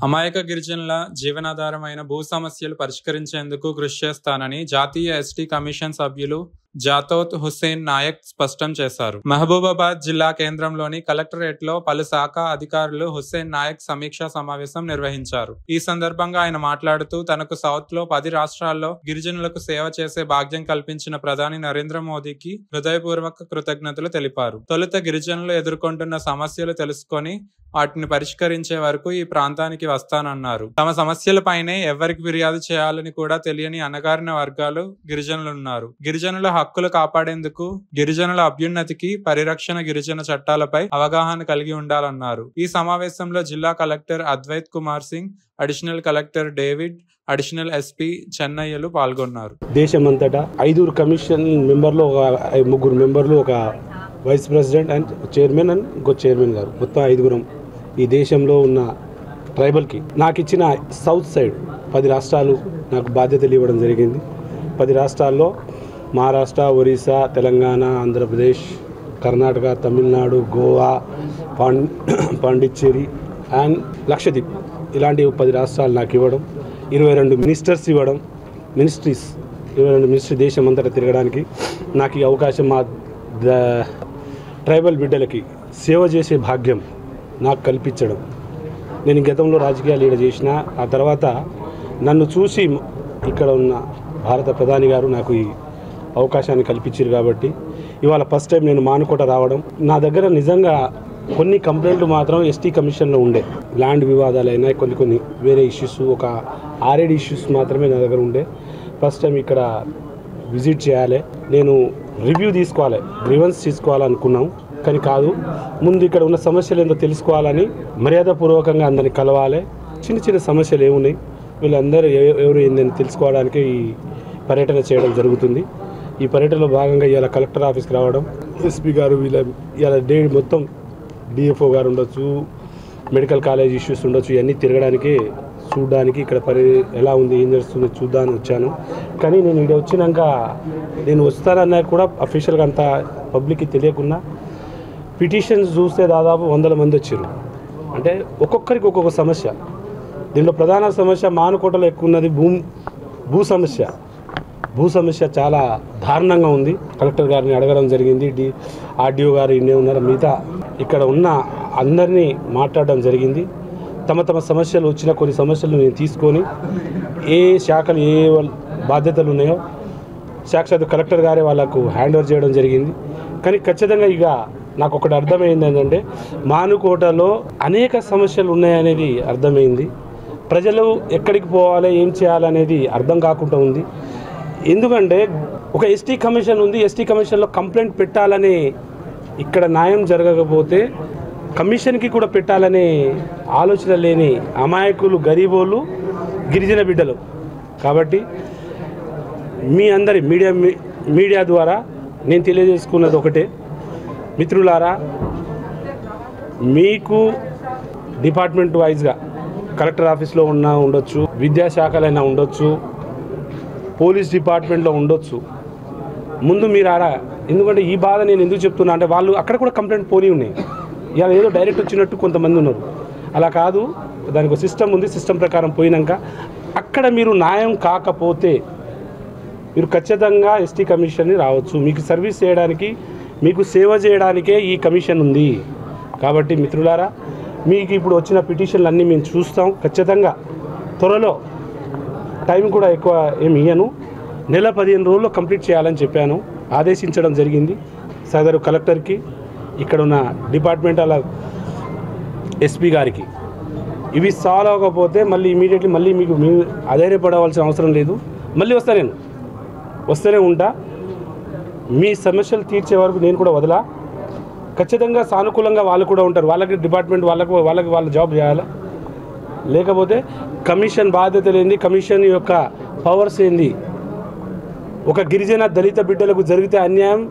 అమాయక గిరిజనుల జీవనాధారమైన భూ సమస్యలు పరిష్కరించేందుకు కృషి చేస్తానని జాతీయ ఎస్టీ కమిషన్ సభ్యులు జాతోత్ హుస్సేన్ నాయక్ స్పష్టం చేశారు. మహబూబాబాద్ జిల్లా కేంద్రంలోని కలెక్టరేట్లో పలు శాఖ అధికారులు హుస్సేన్ నాయక్ సమీక్షా సమావేశం నిర్వహించారు. ఈ సందర్భంగా ఆయన మాట్లాడుతూ తనకు సౌత్ లో 10 రాష్ట్రాల్లో గిరిజనులకు సేవ చేసే భాగ్యం కల్పించిన ప్రధాని నరేంద్ర మోదీకి హృదయపూర్వక కృతజ్ఞతలు తెలిపారు. తొలుత గిరిజనులు ఎదుర్కొంటున్న సమస్యలు తెలుసుకొని వాటిని పరిష్కరించే వరకు ఈ ప్రాంతానికి వస్తానన్నారు. తమ సమస్యలపైనే ఎవరికి ఫిర్యాదు చేయాలని కూడా తెలియని అణగారిన వర్గాలు గిరిజనులున్నారు. గిరిజనుల హక్కులు కాపాడేందుకు, గిరిజనుల అభ్యున్నతికి, పరిరక్షణ గిరిజన చట్టాలపై అవగాహన కలిగి ఉండాలన్నారు. ఈ సమావేశంలో జిల్లా collector Advait Kumar Singh, additional collector David, additional SP చెన్నయ్యలు పాల్గొన్నారు. దేశమంతటా 5 కమిషన్ మెంబర్లు, 3 మెంబర్లు, ఒక vice president and chairman and ఇంకో చైర్మన్ గారు, మొత్తం 5 ఈ దేశంలో ఉన్న ట్రైబల్కి నాకు ఇచ్చిన సౌత్ సైడ్ 10 రాష్ట్రాలు నాకు బాధ్యతలు ఇవ్వడం జరిగింది. 10 రాష్ట్రాల్లో మహారాష్ట్ర, ఒరిస్సా, తెలంగాణ, ఆంధ్రప్రదేశ్, కర్ణాటక, తమిళనాడు, గోవా, పాండిచ్చేరి అండ్ లక్షద్వీప్, ఇలాంటి 10 రాష్ట్రాలు నాకు ఇవ్వడం, 22 మినిస్టర్స్ ఇవ్వడం, 22 మినిస్ట్రీ దేశం అంతటా తిరగడానికి నాకు ఈ అవకాశం, మా ట్రైబల్ బిడ్డలకి సేవ చేసే భాగ్యం నాకు కల్పించడం. నేను గతంలో రాజకీయ లీడర్ చేసిన, ఆ తర్వాత నన్ను చూసి ఇక్కడ ఉన్న భారత ప్రధాని గారు నాకు ఈ అవకాశాన్ని కల్పించారు. కాబట్టి ఇవాళ ఫస్ట్ టైం నేను మానుకోట రావడం. నా దగ్గర నిజంగా కొన్ని కంప్లైంట్లు మాత్రం ఎస్టీ కమిషన్లో ఉండే, ల్యాండ్ వివాదాలైనా కొన్ని వేరే ఇష్యూస్, ఒక 6-7 ఇష్యూస్ మాత్రమే నా దగ్గర ఉండే. ఫస్ట్ టైం ఇక్కడ విజిట్ చేయాలి, నేను రివ్యూ తీసుకోవాలి, గ్రీవెన్స్ తీసుకోవాలనుకున్నాం. కానీ కాదు, ముందు ఇక్కడ ఉన్న సమస్యలు ఏంటో తెలుసుకోవాలని మర్యాదపూర్వకంగా అందరిని కలవాలి. చిన్న సమస్యలు ఏమున్నాయి, వీళ్ళందరూ ఎవరు ఏందని తెలుసుకోవడానికి ఈ పర్యటన చేయడం జరుగుతుంది. ఈ పర్యటనలో భాగంగా ఇవాళ కలెక్టర్ ఆఫీస్కి రావడం, ఎస్పీ గారు, ఇవాళ మొత్తం డిఎఫ్ఓ గారు ఉండొచ్చు, మెడికల్ కాలేజ్ ఇష్యూస్ ఉండొచ్చు, ఇవన్నీ తిరగడానికి, చూడడానికి, ఇక్కడ ఎలా ఉంది, ఏం చేస్తుందో చూద్దామని వచ్చాను. కానీ నేను ఇక్కడ వచ్చినాక, నేను వస్తానన్నా కూడా అఫీషియల్గా అంత పబ్లిక్కి తెలియకుండా పిటిషన్స్ చూస్తే దాదాపు 100 మంది వచ్చారు. అంటే ఒక్కొక్కరికి ఒక్కొక్క సమస్య. దీనిలో ప్రధాన సమస్య మానుకోటలో ఎక్కువ ఉన్నది భూ సమస్య. భూ సమస్య చాలా దారుణంగా ఉంది. కలెక్టర్ గారిని అడగడం జరిగింది, ఆర్డీఓ గారు ఇన్నే ఉన్నారు, మిగతా ఇక్కడ ఉన్న అందరినీ మాట్లాడడం జరిగింది. తమ సమస్యలు వచ్చిన కొన్ని సమస్యలు నేను తీసుకొని ఏ శాఖలు ఏ బాధ్యతలు ఉన్నాయో సాక్షాత్ కలెక్టర్ గారే వాళ్ళకు హ్యాండ్ ఓవర్ చేయడం జరిగింది. కానీ ఖచ్చితంగా ఇక నాకు ఒకటి అర్థమైంది ఏంటంటే, మానుకోటలో అనేక సమస్యలు ఉన్నాయనేది అర్థమైంది. ప్రజలు ఎక్కడికి పోవాలి, ఏం చేయాలనేది అర్థం కాకుండా ఉంది. ఎందుకంటే ఒక ఎస్టీ కమిషన్ ఉంది, ఎస్టీ కమిషన్లో కంప్లైంట్ పెట్టాలని, ఇక్కడ న్యాయం జరగకపోతే కమిషన్కి కూడా పెట్టాలనే ఆలోచన లేని అమాయకులు, గరీబోళ్ళు, గిరిజన బిడ్డలు. కాబట్టి మీ అందరి మీడియా ద్వారా నేను తెలియజేసుకున్నది ఒకటే, మిత్రులారా, మీకు డిపార్ట్మెంట్ వైజ్గా కలెక్టర్ ఆఫీస్లో ఉండొచ్చు, విద్యాశాఖలైనా ఉండొచ్చు, పోలీస్ డిపార్ట్మెంట్లో ఉండొచ్చు. ముందు మీరు ఎందుకంటే ఈ బాధ నేను ఎందుకు చెప్తున్నా అంటే, వాళ్ళు అక్కడ కూడా కంప్లైంట్ పోనీ ఉన్నాయి. ఇలా ఏదో డైరెక్ట్ వచ్చినట్టు కొంతమంది ఉన్నారు. అలా కాదు, దానికి ఒక సిస్టమ్ ఉంది. సిస్టమ్ ప్రకారం పోయినాక అక్కడ మీరు న్యాయం కాకపోతే మీరు ఖచ్చితంగా ఎస్టీ కమిషన్ని రావచ్చు. మీకు సర్వీస్ చేయడానికి, మీకు సేవ చేయడానికే ఈ కమిషన్ ఉంది. కాబట్టి మిత్రులారా, మీకు ఇప్పుడు వచ్చిన పిటిషన్లు అన్నీ మేము చూస్తాం. ఖచ్చితంగా త్వరలో, టైం కూడా ఎక్కువ ఏమి ఇయ్యను, 15 రోజుల్లో కంప్లీట్ చేయాలని చెప్పాను, ఆదేశించడం జరిగింది సదరు కలెక్టర్కి, ఇక్కడ ఉన్న డిపార్ట్మెంటల్ ఎస్పీ గారికి. ఇవి సాల్వ్ అవ్వకపోతే మళ్ళీ ఇమీడియట్లీ మీకు అధైర్యపడవలసిన అవసరం లేదు. మళ్ళీ వస్తూనే ఉంటా. మీ సమస్యలు తీర్చే వరకు నేను కూడా వదలా. ఖచ్చితంగా సానుకూలంగా వాళ్ళు కూడా ఉంటారు. వాళ్ళకి డిపార్ట్మెంట్ వాళ్ళ జాబ్ చేయాలి. లేకపోతే కమిషన్ బాధ్యత లేని, కమిషన్ యొక్క పవర్స్ ఏంది, ఒక గిరిజన దళిత బిడ్డలకు జరిగితే అన్యాయం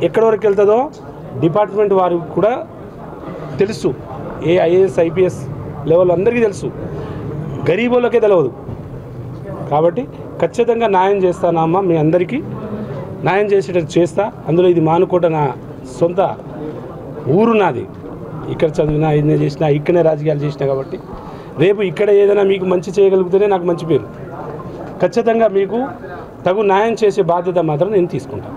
ఎక్కడి వరకు వెళ్తుందో డిపార్ట్మెంట్ వారికి కూడా తెలుసు. ఐఏఎస్ ఐపీఎస్ లెవెల్ అందరికీ తెలుసు, గరీబులకే తెలియదు. కాబట్టి ఖచ్చితంగా న్యాయం చేస్తానమ్మా, మీ అందరికీ న్యాయం చేసేటట్టు చేస్తా. అందులో ఇది మానుకోట నా సొంత ఊరు, నాది. ఇక్కడ చదివినా, ఇన్నే చేసినా, ఇక్కడనే రాజకీయాలు చేసినా. కాబట్టి రేపు ఇక్కడ ఏదైనా మీకు మంచి చేయగలిగితేనే నాకు మంచి పేరు. ఖచ్చితంగా మీకు తగు న్యాయం చేసే బాధ్యత మాత్రం నేను తీసుకుంటాను.